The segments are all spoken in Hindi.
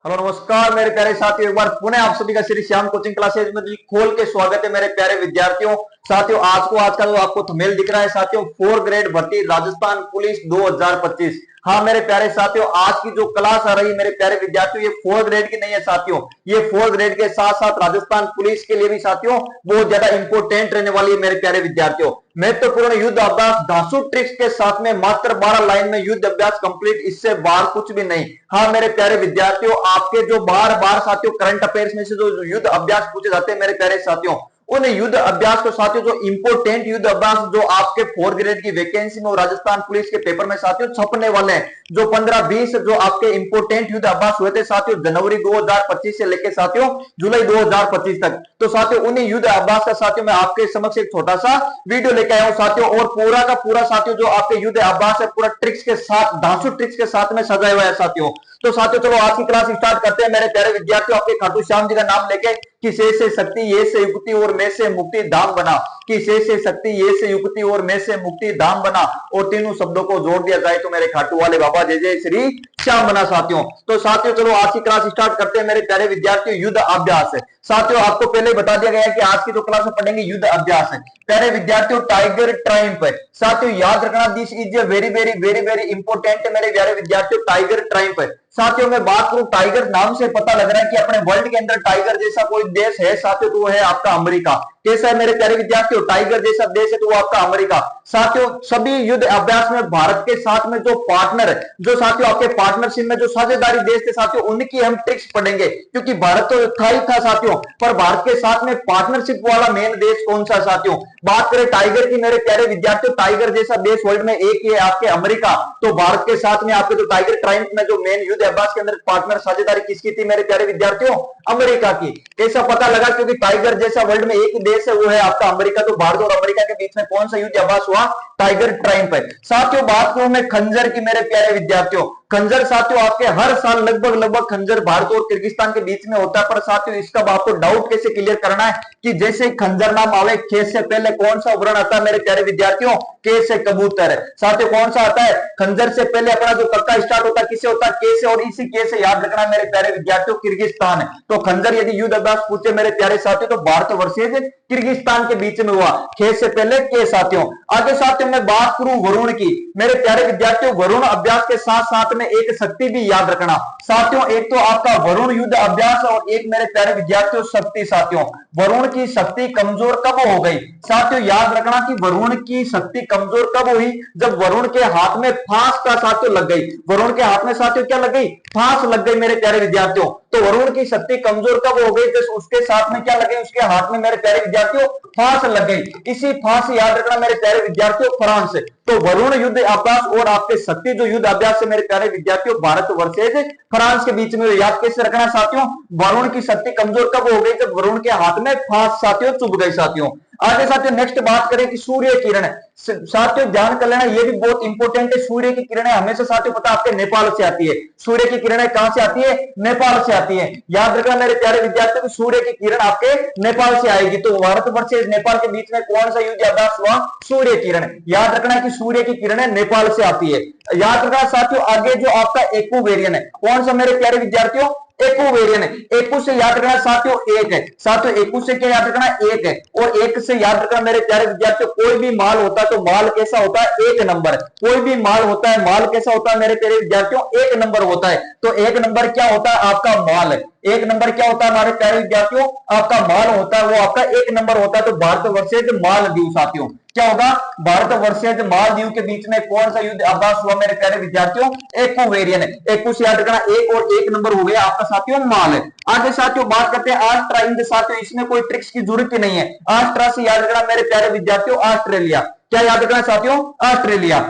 हेलो नमस्कार मेरे प्यारे साथियों, एक बार पुनः आप सभी का श्री श्याम कोचिंग क्लासेज में दिल खोल के स्वागत है मेरे प्यारे विद्यार्थियों। साथियों आज का जो आपको थंबनेल दिख रहा है साथियों, 4 ग्रेड भर्ती राजस्थान पुलिस 2025। हाँ मेरे प्यारे साथियों, आज की जो क्लास आ रही है मेरे प्यारे विद्यार्थियों, ये 4 ग्रेड की नहीं है साथियों, ये 4 ग्रेड के साथ साथ राजस्थान पुलिस के लिए भी साथियों बहुत ज्यादा इंपोर्टेंट रहने वाली है मेरे प्यारे विद्यार्थियों। महत्वपूर्ण युद्ध अभ्यास धांसू ट्रिक्स के साथ में मात्र 12 लाइन में युद्ध अभ्यास कंप्लीट, इससे बाहर कुछ भी नहीं। हाँ मेरे प्यारे विद्यार्थियों, आपके जो बार बार साथियों करंट अफेयर्स में से जो युद्ध अभ्यास पूछे जाते हैं मेरे प्यारे साथियों, उन युद्ध अभ्यास को साथियों जो इंपोर्टेंट युद्ध अभ्यास जो आपके 4 ग्रेड की वैकेंसी में और राजस्थान पुलिस के पेपर में साथियों छपने वाले हैं, जो 15-20 जो आपके इंपोर्टेंट युद्ध अभ्यास हुए थे साथियों जनवरी 2025 से लेकर साथियों जुलाई 2025 तक, तो साथियों उन्हीं युद्ध अभ्यास का साथियों मैं आपके समक्ष एक छोटा सा वीडियो लेके आया हूं साथियों, और पूरा का पूरा साथियों जो आपके युद्ध अभ्यास है पूरा ट्रिक्स के साथ धांसू ट्रिक्स के साथ में सजाया हुआ है साथियों। तो साथियों चलो आज की क्लास स्टार्ट करते हैं मेरे प्यारे विद्यार्थियों, आपके खाटू श्याम जी का नाम लेके कि से शक्ति ये से युक्ति और मैं से मुक्ति धाम बना, कि से शक्ति ये से युक्ति और मैं से मुक्ति धाम बना, और तीनों शब्दों को जोड़ दिया जाए तो मेरे खाटू वाले बाबा जय जय श्री श्याम बना साथियों। तो साथियों चलो आज की क्लास स्टार्ट करते हैं मेरे प्यारे विद्यार्थियों, युद्ध अभ्यास है साथियों। आपको पहले बता दिया गया है कि आज की जो क्लास में पढ़ेंगे युद्ध अभ्यास है प्यारे विद्यार्थियों, टाइगर ट्रायम्फ है साथियों, याद रखना this is a very very very very important है मेरे प्यारे विद्यार्थियों, टाइगर ट्रायम्फ है साथियों। मैं बात करूं टाइगर नाम से पता लग रहा है कि अपने वर्ल्ड के अंदर टाइगर जैसा कोई देश है साथियों, तो वो है आपका अमेरिका। कैसा है मेरे प्यारे विद्यार्थियों, टाइगर जैसा देश है तो वो आपका अमेरिका। साथियों सभी युद्ध अभ्यास में भारत के साथ में जो पार्टनर जो साथियों आपके पार्टनरशिप में जो साझेदारी देश थे साथियों, उनकी हम ट्रिक्स पढ़ेंगे, क्योंकि भारत तो था ही था साथियों, पर भारत के साथ में पार्टनरशिप वाला मेन देश कौन सा साथियों। बात करें टाइगर की मेरे प्यारे विद्यार्थियों, टाइगर जैसा देश वर्ल्ड में एक ही है आपके अमेरिका, तो भारत के साथ में आपके जो टाइगर ट्रायम्फ में जो मेन युद्ध अभ्यास के अंदर पार्टनर साझेदारी किसकी थी मेरे प्यारे विद्यार्थियों, अमेरिका की। कैसा पता लगा, क्योंकि टाइगर जैसा वर्ल्ड में एक ही देश है वो है आपका अमेरिका, तो भारत और अमेरिका के बीच में कौन सा युद्ध अभ्यास हुआ, टाइगर ट्रायम्फ है साथियों। बात करूं मैं खंजर की मेरे प्यारे विद्यार्थियों, खंजर साथियों आपके हर साल लगभग खंजर भारत और किर्गिस्तान के बीच में होता है, पर साथियों इसका आपको डाउट कैसे क्लियर करना है कि जैसे खंजर नाम आवे खेत से पहले कौन सा उदाहरण आता है मेरे प्यारे विद्यार्थियों, के से कबूतर है साथियों। कौन सा आता है, खंजर से पहले अपना जो कक्का स्टार्ट होता है किससे होता है, के से, और इसी के से याद रखना मेरे प्यारे विद्यार्थियों किर्गिस्तान है। तो खंजर यदि युद्ध अभ्यास पूछे मेरे प्यारे साथियों तो भारत वर्सेज किर्गिस्तान के बीच में हुआ, खेत से पहले के साथियों। आगे साथियों मैं बात करूं वरुण की मेरे प्यारे विद्यार्थियों, वरुण अभ्यास के साथ साथ में एक शक्ति भी याद रखना साथियों, एक तो आपका वरुण युद्ध अभ्यास और एक मेरे प्यारे विद्यार्थियों शक्ति साथियों। वरुण की शक्ति कमजोर कब हो गई साथियों, याद रखना कि वरुण की शक्ति कमजोर कब हुई, जब वरुण के हाथ में फांस का साथियों लग गई। वरुण के हाथ में साथियों क्या लग गई, फांस लग गई मेरे प्यारे विद्यार्थियों। तो वरुण की शक्ति कमजोर कब हो गई, तो उसके साथ में क्या लगे, उसके हाथ में मेरे प्यारे विद्यार्थियों फांस लग गई। इसी फांस याद रखना मेरे प्यारे विद्यार्थियों फ्रांस। तो वरुण युद्ध अभ्यास और आपके शक्ति जो युद्ध अभ्यास है मेरे प्यारे विद्यार्थियों भारत वर्सेज फ्रांस के बीच में, याद कैसे रखना साथियों, वरुण की शक्ति कमजोर कब हो गई, जब वरुण के हाथ में फांस साथियों चुभ गई साथियों। आगे साथियों नेक्स्ट बात करें कि सूर्य किरण साथियों, ध्यान कर लेना ये भी बहुत इंपॉर्टेंट है। सूर्य की किरणें हमेशा साथियों पता आपके नेपाल से आती है, सूर्य की किरणें कहां से आती है, नेपाल से आती है। याद रखना मेरे प्यारे विद्यार्थियों सूर्य की किरण आपके नेपाल से आएगी, तो भारत वर्सेस नेपाल के बीच में कौन सा युद्ध अभ्यास हुआ, सूर्य किरण। याद रखना कि सूर्य की किरणें नेपाल से आती है। याद रखना साथियों आगे जो आपका एकू वेरियन है कौन सा मेरे प्यारे विद्यार्थियों, एकू वेरियन है। एकू से याद रखना साथियों एक है साथियों, एकू से क्या याद रखना एक है, और एक से याद रखना मेरे प्यारे विद्यार्थियों कोई भी माल होता है तो माल कैसा होता है, एक नंबर। कोई भी माल होता है माल कैसा होता है मेरे प्यारे विद्यार्थियों, एक नंबर होता है। तो एक नंबर क्या होता है, आपका माल है। एक नंबर क्या होता है हमारे प्यारे विद्यार्थियों, आपका माल होता है, वो आपका एक नंबर होता है। तो भारत वर्सेज मालदीव साथियों क्या होगा, भारत वर्सेज मालदीव के बीच में कौन सा युद्ध अभ्यास हुआ मेरे प्यारे विद्यार्थियों, एकू वेरियन है। एकू से याद रखना एक और एक नंबर हो गया आपका साथियों माल है। आगे साथियों बात करते हैं आस्ट्रा हिंद साथियों, इसमें कोई ट्रिक्स की जरूरत ही नहीं है। आस्ट्रा से याद रखना मेरे प्यारे विद्यार्थियों ऑस्ट्रेलिया, क्या याद रखना साथियों, ऑस्ट्रेलिया।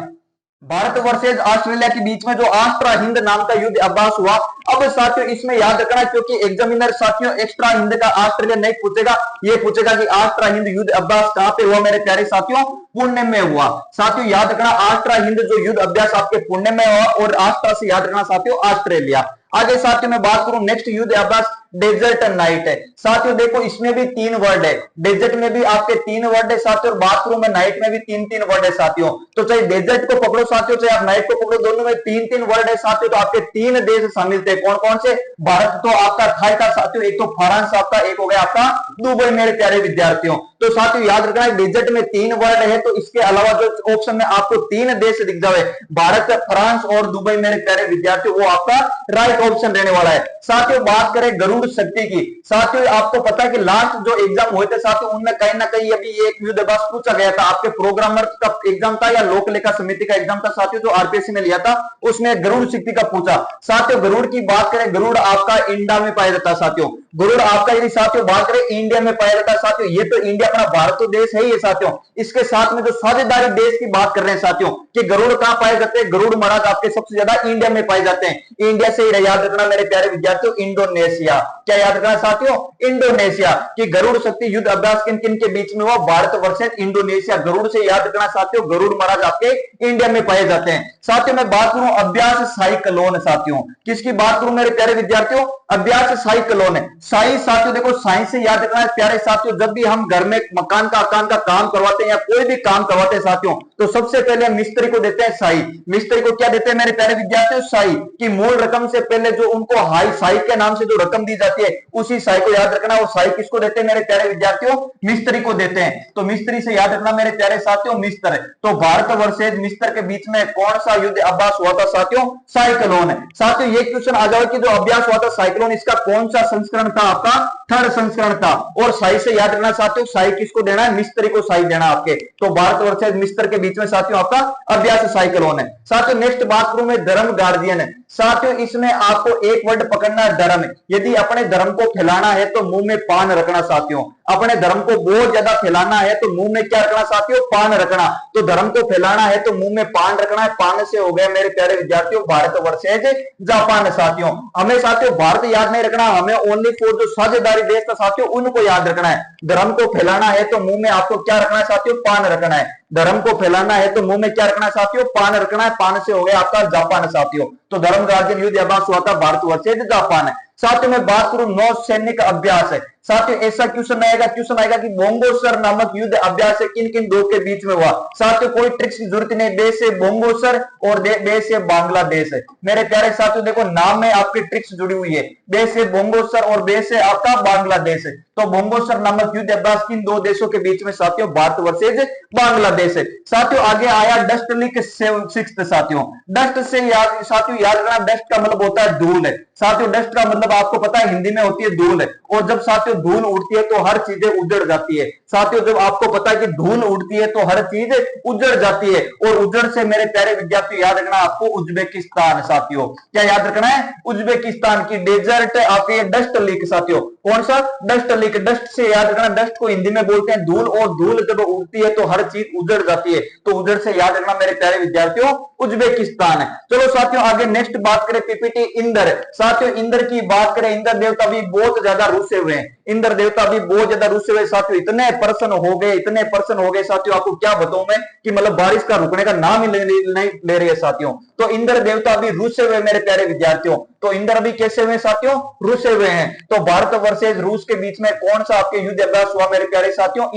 भारत वर्सेज ऑस्ट्रेलिया के बीच में जो आस्ट्रा हिंद नाम का युद्ध अभ्यास हुआ। अब साथियों इसमें याद रखना क्योंकि एग्जामिनर साथियों एक्स्ट्रा हिंद का ऑस्ट्रेलिया नहीं पूछेगा, ये पूछेगा कि आस्ट्रा हिंद युद्ध अभ्यास कहां पे हुआ मेरे प्यारे साथियों, पुणे में हुआ। साथियों याद रखना आस्ट्रा हिंद जो युद्ध अभ्यास आपके पुणे में हुआ, और आस्ट्रा से याद रखना साथियों ऑस्ट्रेलिया। आगे साथियों मैं बात करूं नेक्स्ट युद्ध अभ्यास डेजर्ट नाइट है। साथियों देखो इसमें भी 3 वर्ड है, डेजर्ट में भी आपके 3 वर्ड है साथियों, और बाथरूम में नाइट में भी 3-3 वर्ड है साथियों। तो चाहे डेजर्ट को पकड़ो साथियों, चाहे आप नाइट को पकड़ो, दोनों में 3-3 वर्ड है साथियों। तो आपके 3 देश शामिल थे, कौन कौन से? भारत तो आपका था ही था साथियों, एक तो फ्रांस आपका, एक हो गया आपका दुबई मेरे प्यारे विद्यार्थियों। तो साथियों याद रखना है डेजर्ट में 3 वर्ड है, तो इसके अलावा जो ऑप्शन में आपको 3 देश दिख जाए, भारत, फ्रांस और दुबई मेरे प्यारे विद्यार्थियों, वो आपका राइट ऑप्शन रहने वाला है। साथियों बात करें गरुड़ शक्ति की, साथियों आपको पता है कि लास्ट जो एग्जाम हुए थे साथियों, उनमें कहीं ना कहीं अभी एक युद्धबाज पूछा गया था, आपके प्रोग्रामर का एग्जाम था या लोक लेखा समिति का एग्जाम था साथियों, जो आरपीएससी ने लिया था, उसमें गरुड़ शक्ति का पूछा। साथियों गरुड़ की बात करें, गरुड़ आपका इंडिया में पाया जाता है साथियों, गरुड़ आपका यदि साथियों बात करें इंडिया में पाया जाता है साथियों। ये तो इंडिया अपना भारत तो देश है ही है साथियों, इसके साथ में जो साझेदारी देश की बात कर रहे हैं साथियों कि गरुड़ कहां पाए जाते हैं, गरुड़ महाराज आपके सबसे ज्यादा इंडिया में पाए जाते हैं। इंडिया से ही याद रखना मेरे प्यारे विद्यार्थियों, इंडोनेशिया। क्या याद रखना साथियों? इंडोनेशिया। कि गरुड़ शक्ति युद्ध अभ्यास किन किन के बीच में हुआ? Bharat versus Indonesia. गरुड़ से याद रखना साथियों, गरुड़ महाराज आपके इंडिया में पाए जाते हैं। साथियों मैं बात करूं अभ्यास साइक्लोन साथियों, किसकी बात करूं मेरे प्यारे विद्यार्थियों? अभ्यास साइक्लोन है। साई साथियों देखो, साइंस से याद रखना है प्यारे साथियों, जब भी हम घर में मकान का आकान का काम करवाते हैं या कोई भी काम करवाते हैं साथियों, तो सबसे पहले मिस्त्री को देते हैं साई। मिस्त्री को क्या देते हैं मेरे प्यारे विद्यार्थियों? साई। की मूल रकम से पहले जो उनको हाई साई के नाम से जो रकम दी जाती है, उसी साई को याद रखना। और साई किसको देते हैं मेरे प्यारे विद्यार्थियों? मिस्त्री को देते हैं। तो मिस्त्री से याद रखना मेरे प्यारे साथियों, मिस्त्र। तो भारत वर्सेज मिस्त्र के बीच में कौन सा युद्ध अभ्यास हुआ था साथियों? साइक्लोन है। साथियों ये क्वेश्चन आ जाओ कि जो अभ्यास हुआ था साइक्लोन, इसका कौन सा संस्करण था? आपका 3rd संस्करण था। और साई से याद रखना साथियों, साई किसको देना है? मिस्त्री को साई देना आपके। तो भारत वर्सेज मिस्र के बीच में साथियों आपका अभ्यास साइक्लोन है। साथियों नेक्स्ट बात करूं मैं धर्म गार्जियन है। साथियों इसमें आपको एक वर्ड पकड़ना है, धर्म। यदि अपने धर्म को फैलाना है तो मुंह में पान रखना साथियों। अपने धर्म को बहुत ज्यादा फैलाना है तो मुंह में क्या रखना साथियों? पान रखना। तो धर्म को फैलाना है तो मुंह में पान रखना है। पान से हो गया मेरे प्यारे विद्यार्थियों भारत वर्सेज जापान साथियों। हमें साथियों भारत याद नहीं रखना, हमें ओनली फॉर जो साझेदारी देश था साथियों उनको याद रखना है। धर्म को फैलाना है तो मुंह में आपको क्या रखना है साथियों? पान रखना है। धर्म को फैलाना है तो मुंह में क्या रखना है साथियों? पान रखना है। पान से हो गया आपका जापान साथियों। तो धर्म गार्जियन युद्ध अभ्यास हुआ था भारत वर्सेज जापान है। साथियों मैं बात करूं नौ सैनिक अभ्यास है। साथियों ऐसा क्वेश्चन आएगा कि बोंगोसर नामक युद्ध अभ्यास किन किन दो के बीच में हुआ? साथियों कोई ट्रिक्स की जरूरत नहीं, देश है बोंगोसर और देश है बांग्लादेश है। मेरे प्यारे साथियों देखो नाम में आपकी ट्रिक्स जुड़ी हुई है, देश है बोंगोसर और देश है आपका बांग्लादेश है। तो बोंगोसर नामक युद्ध अभ्यास किन दो देशों के बीच में साथियों? भारत वर्सेज बांग्लादेश है। साथियों आगे आया डस्ट लीक 6th साथियों। डस्ट से साथियों याद रखना, डस्ट का मतलब होता है धूल है साथियों। डस्ट का मतलब आपको पता है हिंदी में होती है धूल है। और जब साथियों धूल उड़ती है तो हर चीजें उजड़ जाती है साथियों। जब आपको पता है कि धूल उड़ती है तो हर चीज उजड़ जाती है। और उजड़ से मेरे प्यारे विद्यार्थियों याद रखना आपको उज्बेकिस्तान साथियों। क्या याद रखना है? उज्बेकिस्तान की डेजर्ट आपके डस्ट लीक साथियों। कौन सा? Dust leak. डस्ट से याद रखना, डस्ट को हिंदी में बोलते हैं धूल, और धूल जब उड़ती है तो हर चीज उजड़ जाती है। तो उजड़ से याद रखना मेरे प्यारे विद्यार्थियों उज्बेकिस्तान है। चलो साथियों आगे नेक्स्ट बात करें पीपीटी इंद्र। साथियों इंद्र की बात करें, इंद्र देवता भी बहुत ज्यादा रुसे हुए हैं। इंद्र देवता भी बहुत ज्यादा रुसे हुए साथियों, इतने प्रसन्न हो गए, इतने प्रसन्न हो गए साथियों, आपको क्या बताऊं मैं कि मतलब बारिश का रुकने का नाम ही नहीं ले रही है साथियों। तो इंद्र देवता भी रुसे हुए मेरे प्यारे विद्यार्थियों। तो इंद्र अभी कैसे हुए साथियों? रुसे हुए हैं। तो भारत वर्सेज रूस के बीच में कौन सा आपके युद्ध अभ्यास हुआ मेरे प्यारे साथियों?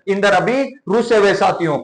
इंद्र अभी रुसे हुए साथियों।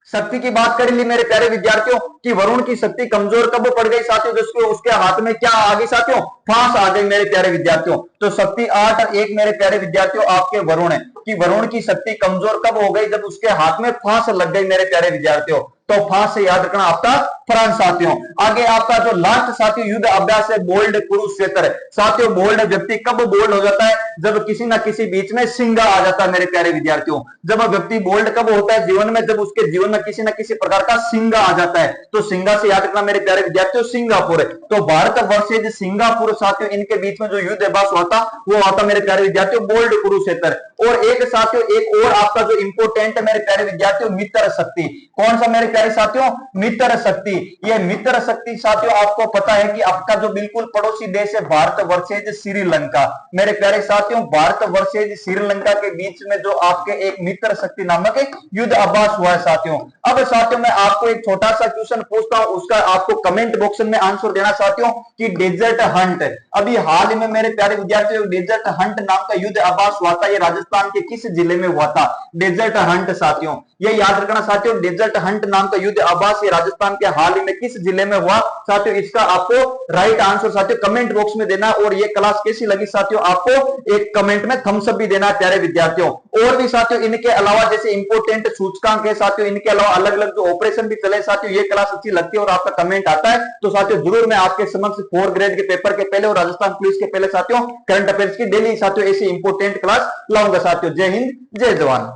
शक्ति की बात कर ली मेरे प्यारे विद्यार्थियों कि वरुण की शक्ति कमजोर कब पड़ गई साथियों? जिसको उसके हाथ में क्या आ गई साथियों? फांस आ गई मेरे प्यारे विद्यार्थियों। तो शक्ति 8 और 1 मेरे प्यारे विद्यार्थियों आपके वरुण है कि वरुण की शक्ति कमजोर कब हो गई? जब उसके हाथ में फांस लग गई मेरे प्यारे विद्यार्थियों। तो फांस से याद रखना आपका फ्रांस साथियों। आगे आपका जो लास्ट साथियों युद्ध अभ्यास है बोल्ड कुरुक्षेत्र साथियों। बोल्ड व्यक्ति कब बोल्ड हो जाता है? जब किसी ना किसी बीच में सिंगा आ जाता है मेरे प्यारे विद्यार्थियों। जब व्यक्ति बोल्ड कब होता है जीवन में? जब उसके जीवन में किसी ना किसी प्रकार का सिंगा आ जाता है। तो सिंगा से याद रखना मेरे प्यारे विद्यार्थियों सिंगापुर है। तो भारत वर्सेज सिंगापुर साथियों, इनके बीच में जो युद्ध अभ्यास हुआ था वो आता मेरे प्यारे विद्यार्थियों बोल्ड कुरुक्षेत्र। और एक साथियों एक और आपका जो इंपोर्टेंट है मेरे प्यारे विद्यार्थियों, मित्र शक्ति। कौन सा मेरे प्यारे साथियों? मित्र शक्ति। ये मित्र शक्ति साथियों आपको पता है कि आपका जो बिल्कुल पड़ोसी देश है भारत वर्सेज श्रीलंका। मेरे प्यारे साथियों भारत वर्सेज श्रीलंका के बीच में जो आपके एक मित्र शक्ति नामक एक युद्ध अभ्यास हुआ है साथियों। अब साथियों मैं आपको एक छोटा सा क्वेश्चन पूछता हूं, उसका आपको कमेंट बॉक्स में आंसर देना साथियों कि डेजर्ट हंट, अभी हाल ही में मेरे प्यारे विद्यार्थियों डेजर्ट हंट नाम का युद्ध अभ्यास हुआ था, ये राजस्थान के किस जिले में हुआ था? डेजर्ट हंट साथियों, ये याद रखना साथियों, डेजर्ट हंट नाम का युद्ध अभ्यास ये राजस्थान के हाल ही में किस जिले में हुआ साथियों? इसका आपको राइट आंसर साथियों कमेंट बॉक्स में देना। और ये क्लास कैसी लगी साथियों आपको एक कमेंट में थम्स अप भी देना है प्यारे विद्यार्थियों। और भी साथियों इनके अलावा जैसे इंपोर्टेंट सूचकांक है साथियों, इनके अलावा अलग अलग जो ऑपरेशन भी चले साथियों, ये क्लास अच्छी लगती है और आपका कमेंट आता है तो साथियों जरूर मैं आपके समक्ष 4 ग्रेड के पेपर के पहले और राजस्थान पुलिस के पहले साथियों करंट अफेयर्स की डेली साथियों ऐसी इंपोर्टेंट क्लास लाऊंगा साथियों। जय हिंद जय जवान।